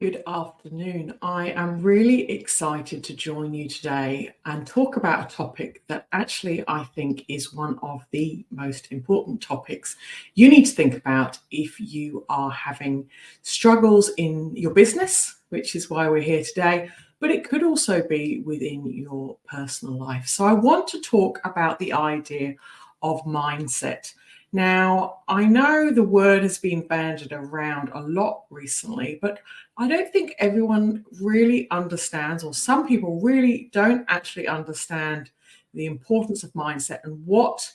Good afternoon. I am really excited to join you today and talk about a topic that actually I think is one of the most important topics you need to think about if you are having struggles in your business, which is why we're here today, but it could also be within your personal life. So I want to talk about the idea of mindset. Now, I know the word has been bandied around a lot recently, but I don't think everyone really understands, or some people really don't actually understand the importance of mindset and what's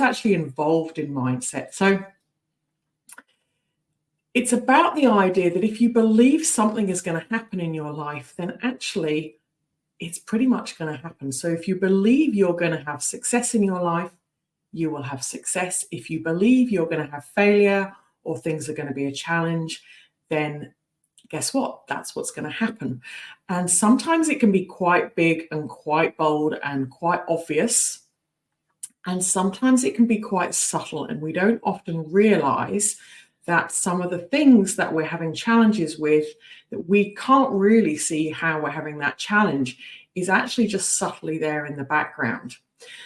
actually involved in mindset. So it's about the idea that if you believe something is going to happen in your life, then actually it's pretty much going to happen. So if you believe you're going to have success in your life, you will have success. If you believe you're going to have failure or things are going to be a challenge, then guess what? That's what's going to happen. And sometimes it can be quite big and quite bold and quite obvious. And sometimes it can be quite subtle, and we don't often realize that some of the things that we're having challenges with, that we can't really see how we're having that challenge, is actually just subtly there in the background.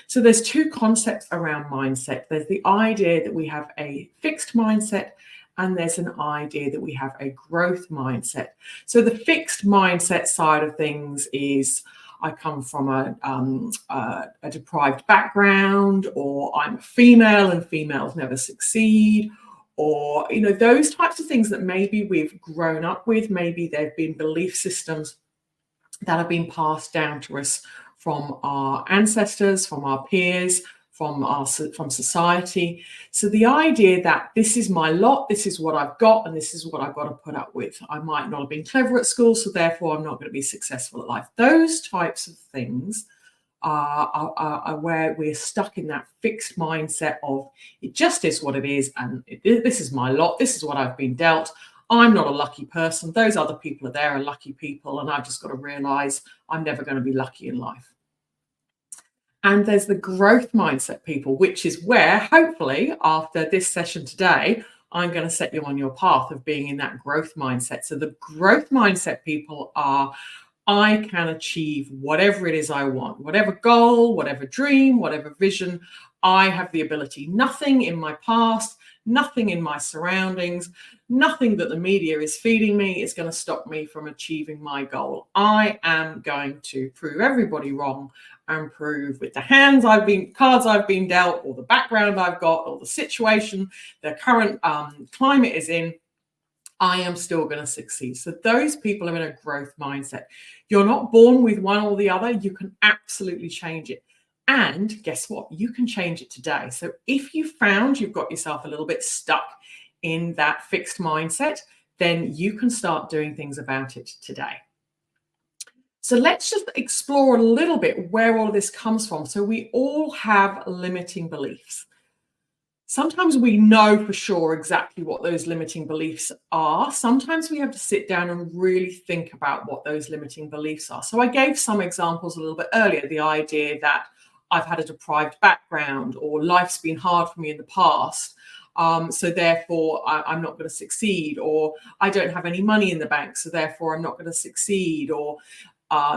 So there's two concepts around mindset. There's the idea that we have a fixed mindset, and there's an idea that we have a growth mindset. So the fixed mindset side of things is I come from a deprived background, or I'm a female and females never succeed, or those types of things that maybe we've grown up with. Maybe there've been belief systems that have been passed down to us from our ancestors, from our peers, from society. So the idea that this is my lot, this is what I've got, and this is what I've got to put up with. I might not have been clever at school, so therefore I'm not going to be successful at life. Those types of things are where we're stuck in that fixed mindset of it just is what it is, and this is my lot, this is what I've been dealt. I'm not a lucky person. Those other people are there are lucky people, and I've just got to realize I'm never going to be lucky in life. And there's the growth mindset people, which is where hopefully after this session today, I'm going to set you on your path of being in that growth mindset. So the growth mindset people are, I can achieve whatever it is I want, whatever goal, whatever dream, whatever vision. I have the ability. Nothing in my past, nothing in my surroundings, nothing that the media is feeding me is going to stop me from achieving my goal. I am going to prove everybody wrong and prove with the cards I've been dealt, or the background I've got, or the situation the current climate is in, I am still going to succeed. So those people are in a growth mindset. You're not born with one or the other. You can absolutely change it. And guess what? You can change it today. So if you found you've got yourself a little bit stuck in that fixed mindset, then you can start doing things about it today. So let's just explore a little bit where all of this comes from. So we all have limiting beliefs. Sometimes we know for sure exactly what those limiting beliefs are. Sometimes we have to sit down and really think about what those limiting beliefs are. So I gave some examples a little bit earlier. The idea that I've had a deprived background, or life's been hard for me in the past, so therefore I'm not going to succeed, or I don't have any money in the bank, so therefore I'm not going to succeed, or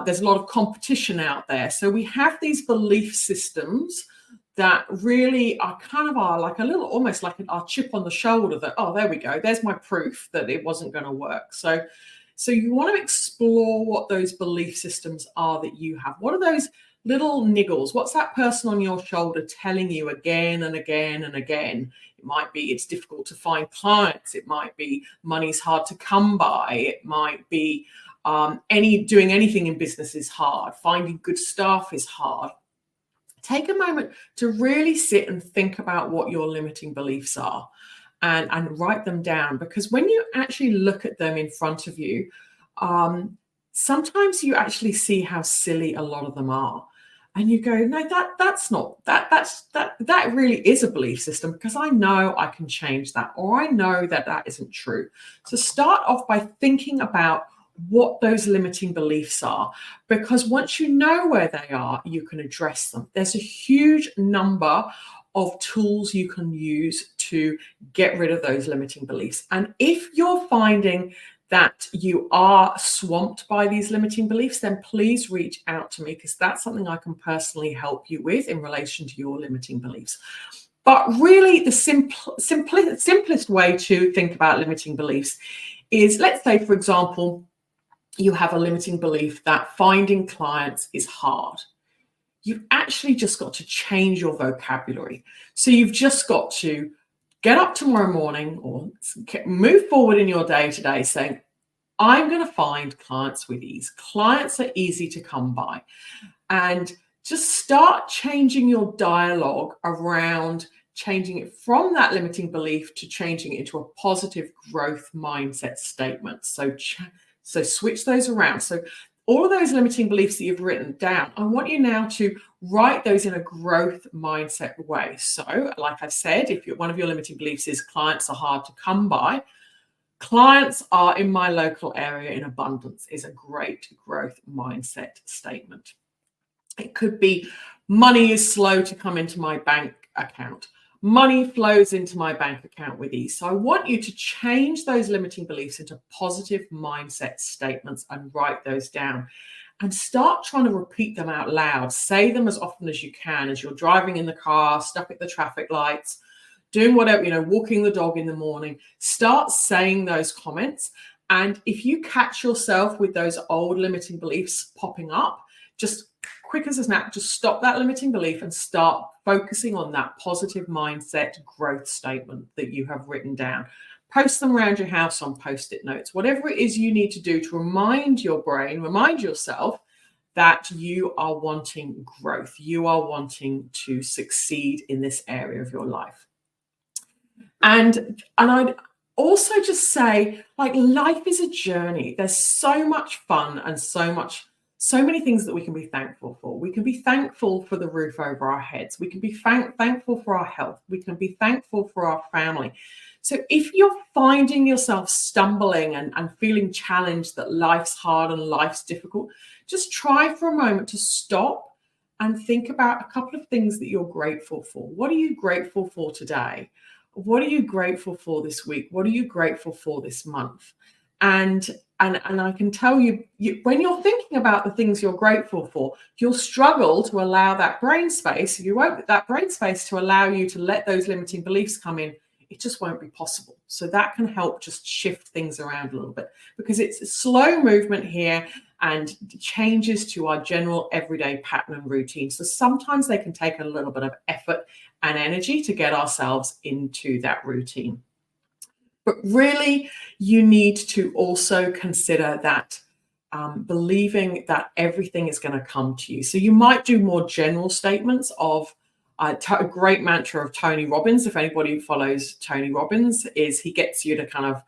there's a lot of competition out there. So we have these belief systems that really are kind of like a little, almost like our chip on the shoulder that, oh, there we go, there's my proof that it wasn't going to work. So you want to explore what those belief systems are that you have. What are those little niggles? What's that person on your shoulder telling you again and again and again? It might be it's difficult to find clients. It might be money's hard to come by. It might be doing anything in business is hard. Finding good staff is hard. Take a moment to really sit and think about what your limiting beliefs are, and write them down, because when you actually look at them in front of you, sometimes you actually see how silly a lot of them are. And you go, no, that really is a belief system, because I know I can change that, or I know that isn't true. So start off by thinking about what those limiting beliefs are, because once you know where they are, you can address them. There's a huge number of tools you can use to get rid of those limiting beliefs. And if you're finding that you are swamped by these limiting beliefs, then please reach out to me, because that's something I can personally help you with in relation to your limiting beliefs. But really, the simplest way to think about limiting beliefs is, let's say, for example, you have a limiting belief that finding clients is hard. You've actually just got to change your vocabulary. So you've just got to get up tomorrow morning or move forward in your day today saying, I'm going to find clients with ease. Clients are easy to come by. And just start changing your dialogue around changing it from that limiting belief to changing it into a positive growth mindset statement. So switch those around. So all of those limiting beliefs that you've written down, I want you now to write those in a growth mindset way. So like I said, if one of your limiting beliefs is clients are hard to come by, clients are in my local area in abundance is a great growth mindset statement. It could be money is slow to come into my bank account. Money flows into my bank account with ease. So I want you to change those limiting beliefs into positive mindset statements and write those down and start trying to repeat them out loud. Say them as often as you can as you're driving in the car, stuck at the traffic lights, doing whatever, walking the dog in the morning. Start saying those comments. And if you catch yourself with those old limiting beliefs popping up, just quick as a snap, just stop that limiting belief and start focusing on that positive mindset growth statement that you have written down. Post them around your house on Post-it notes, whatever it is you need to do to remind your brain, remind yourself that you are wanting growth. You are wanting to succeed in this area of your life. And I'd also just say, life is a journey. There's so much fun and so many things that we can be thankful for. We can be thankful for the roof over our heads. We can be thankful for our health. We can be thankful for our family. So if you're finding yourself stumbling and feeling challenged that life's hard and life's difficult, just try for a moment to stop and think about a couple of things that you're grateful for. What are you grateful for today? What are you grateful for this week? What are you grateful for this month? And I can tell you, when you're thinking about the things you're grateful for, you'll struggle to allow that brain space. You won't get that brain space to allow you to let those limiting beliefs come in. It just won't be possible. So that can help just shift things around a little bit, because it's a slow movement here and changes to our general everyday pattern and routine. So sometimes they can take a little bit of effort and energy to get ourselves into that routine. But really, you need to also consider that believing that everything is going to come to you. So you might do more general statements of a great mantra of Tony Robbins. If anybody follows Tony Robbins, is he gets you to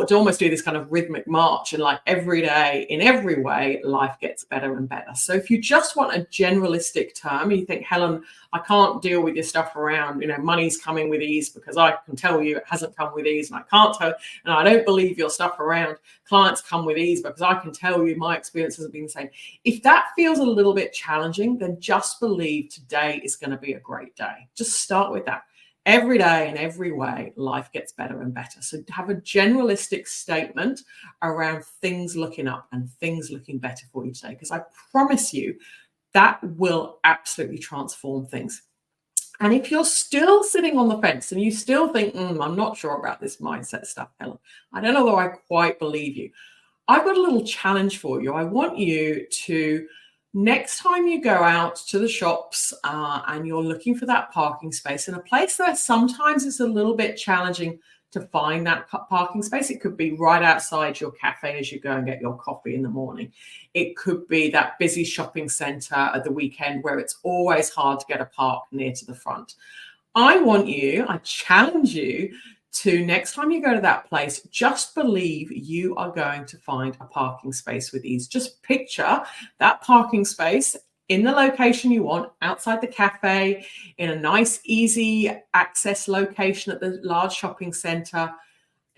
to almost do this kind of rhythmic march, and every day, in every way, life gets better and better. So if you just want a generalistic term, you think, Helen, I can't deal with your stuff around, money's coming with ease, because I can tell you it hasn't come with ease, and I can't tell, and I don't believe your stuff around clients come with ease, because I can tell you my experience hasn't been the same. If that feels a little bit challenging, then just believe today is going to be a great day. Just start with that. Every day in every way, life gets better and better. So have a generalistic statement around things looking up and things looking better for you today, because I promise you that will absolutely transform things. And if you're still sitting on the fence and you still think, I'm not sure about this mindset stuff, Helen, I don't know whether I quite believe you, I've got a little challenge for you. I want you to, next time you go out to the shops and you're looking for that parking space in a place that sometimes it's a little bit challenging to find that parking space. It could be right outside your cafe as you go and get your coffee in the morning. It could be that busy shopping center at the weekend where it's always hard to get a park near to the front. I challenge you to, next time you go to that place, just believe you are going to find a parking space with ease. Just picture that parking space in the location you want, outside the cafe, in a nice, easy access location at the large shopping center.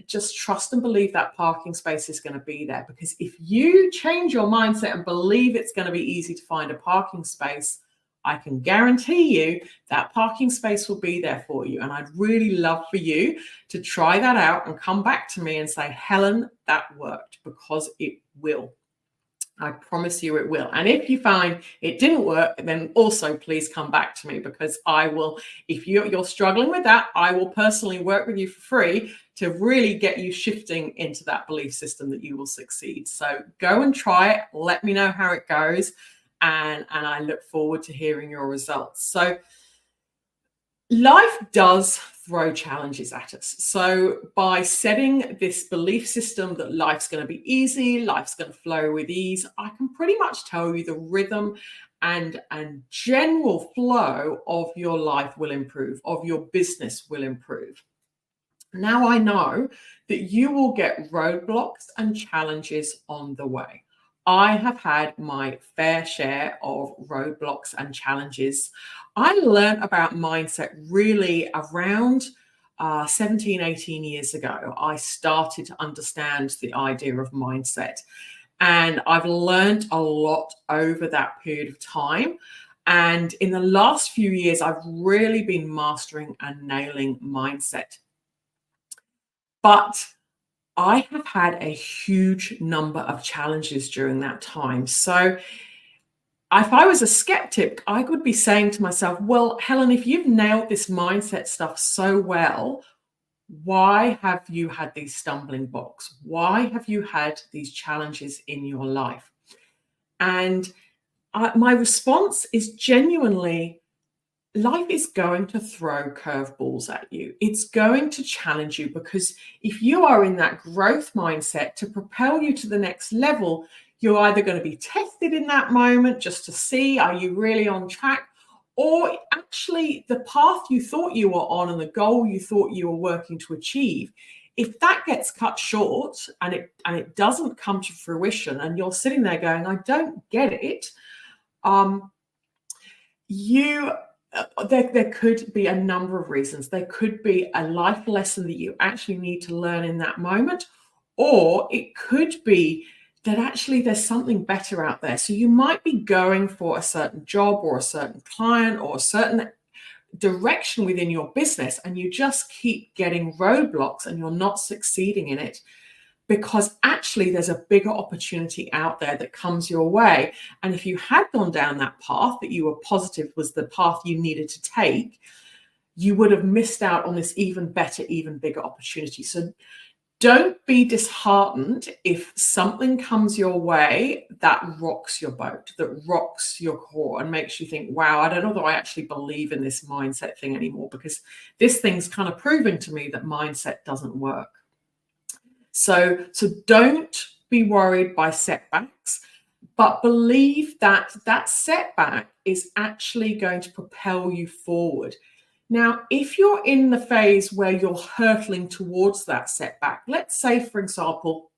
Just trust and believe that parking space is going to be there, because if you change your mindset and believe it's going to be easy to find a parking space, I can guarantee you that parking space will be there for you. And I'd really love for you to try that out and come back to me and say, Helen, that worked, because it will. I promise you it will. And if you find it didn't work, then also please come back to me, because I will, if you're struggling with that, I will personally work with you for free to really get you shifting into that belief system that you will succeed. So go and try it. Let me know how it goes. And I look forward to hearing your results. So life does throw challenges at us. So by setting this belief system that life's going to be easy, life's going to flow with ease, I can pretty much tell you the rhythm and general flow of your life will improve, of your business will improve. Now I know that you will get roadblocks and challenges on the way. I have had my fair share of roadblocks and challenges. I learned about mindset really around 17, 18 years ago. I started to understand the idea of mindset. And I've learned a lot over that period of time. And in the last few years, I've really been mastering and nailing mindset. But I have had a huge number of challenges during that time. So if I was a skeptic, I would be saying to myself, well, Helen, if you've nailed this mindset stuff so well, why have you had these stumbling blocks? Why have you had these challenges in your life? And my response is genuinely, life is going to throw curveballs at you. It's going to challenge you, because if you are in that growth mindset to propel you to the next level, you're either going to be tested in that moment just to see, are you really on track? Or actually the path you thought you were on and the goal you thought you were working to achieve, if that gets cut short and it doesn't come to fruition, and you're sitting there going, I don't get it, there could be a number of reasons. There could be a life lesson that you actually need to learn in that moment, or it could be that actually there's something better out there. So you might be going for a certain job or a certain client or a certain direction within your business, and you just keep getting roadblocks and you're not succeeding in it, because actually there's a bigger opportunity out there that comes your way. And if you had gone down that path that you were positive was the path you needed to take, you would have missed out on this even better, even bigger opportunity. So don't be disheartened if something comes your way that rocks your boat, that rocks your core and makes you think, wow, I don't know that I actually believe in this mindset thing anymore, because this thing's kind of proving to me that mindset doesn't work. So don't be worried by setbacks, but believe that that setback is actually going to propel you forward. Now, if you're in the phase where you're hurtling towards that setback, let's say, for example,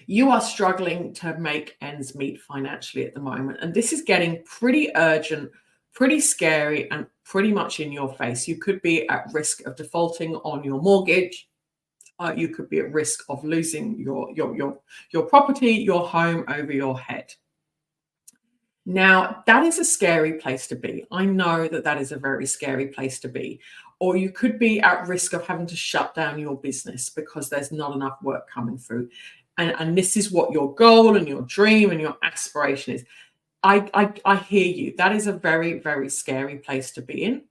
you are struggling to make ends meet financially at the moment, and this is getting pretty urgent, pretty scary, and pretty much in your face. You could be at risk of defaulting on your mortgage. You could be at risk of losing your property, your home over your head. Now, that is a scary place to be. I know that that is a very scary place to be. Or you could be at risk of having to shut down your business because there's not enough work coming through. And this is what your goal and your dream and your aspiration is. I hear you. That is a very, very scary place to be in.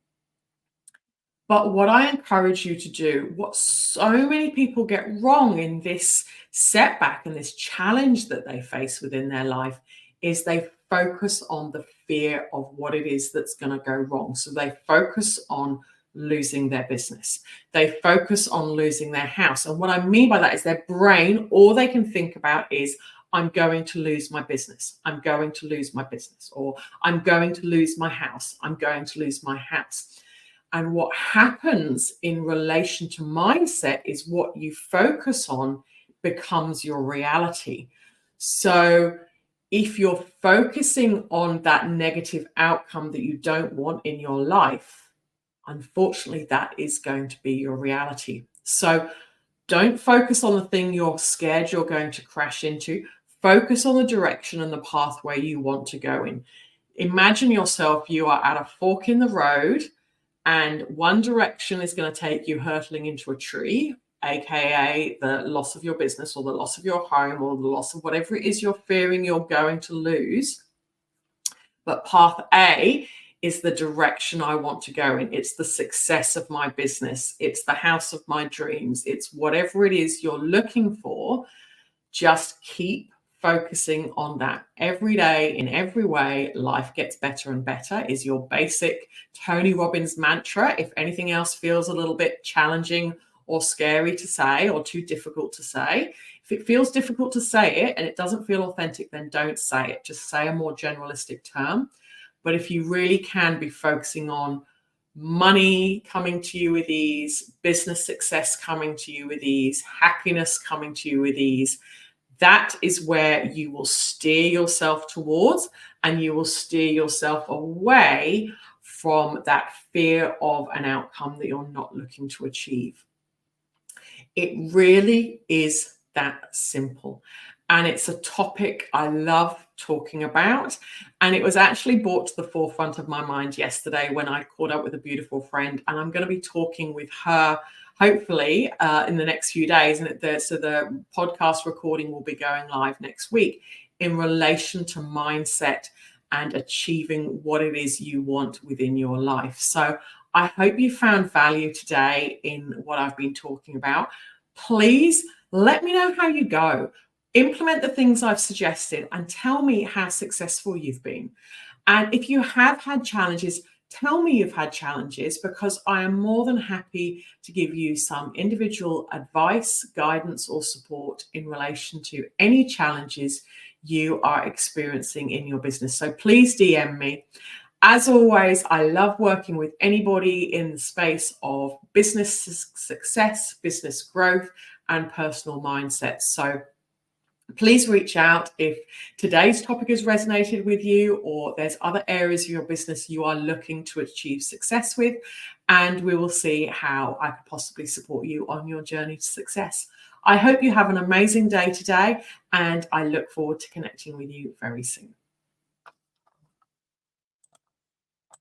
But what I encourage you to do, what so many people get wrong in this setback and this challenge that they face within their life, is they focus on the fear of what it is that's going to go wrong. So they focus on losing their business. They focus on losing their house. And what I mean by that is their brain, all they can think about is, I'm going to lose my business. I'm going to lose my business. Or I'm going to lose my house. I'm going to lose my house. And what happens in relation to mindset is what you focus on becomes your reality. So if you're focusing on that negative outcome that you don't want in your life, unfortunately, that is going to be your reality. So don't focus on the thing you're scared you're going to crash into. Focus on the direction and the pathway you want to go in. Imagine yourself, you are at a fork in the road, and one direction is going to take you hurtling into a tree, aka the loss of your business or the loss of your home or the loss of whatever it is you're fearing you're going to lose. But path A is the direction I want to go in. It's the success of my business. It's the house of my dreams. It's whatever it is you're looking for. Just keep focusing on that every day. In every way, life gets better and better is your basic Tony Robbins mantra. If anything else feels a little bit challenging or scary to say or too difficult to say, if it feels difficult to say it and it doesn't feel authentic, then don't say it. Just say a more generalistic term. But if you really can be focusing on money coming to you with ease, business success coming to you with ease, happiness coming to you with ease, that is where you will steer yourself towards, and you will steer yourself away from that fear of an outcome that you're not looking to achieve. It really is that simple. And it's a topic I love talking about. And it was actually brought to the forefront of my mind yesterday when I caught up with a beautiful friend. And I'm going to be talking with her hopefully in the next few days. And so the podcast recording will be going live next week in relation to mindset and achieving what it is you want within your life. So I hope you found value today in what I've been talking about. Please let me know how you go. Implement the things I've suggested and tell me how successful you've been. And if you have had challenges, tell me you've had challenges, because I am more than happy to give you some individual advice, guidance, or support in relation to any challenges you are experiencing in your business. So please DM me. As always, I love working with anybody in the space of business success, business growth, and personal mindset. So please reach out if today's topic has resonated with you, or there's other areas of your business you are looking to achieve success with, and we will see how I could possibly support you on your journey to success. I hope you have an amazing day today, and I look forward to connecting with you very soon.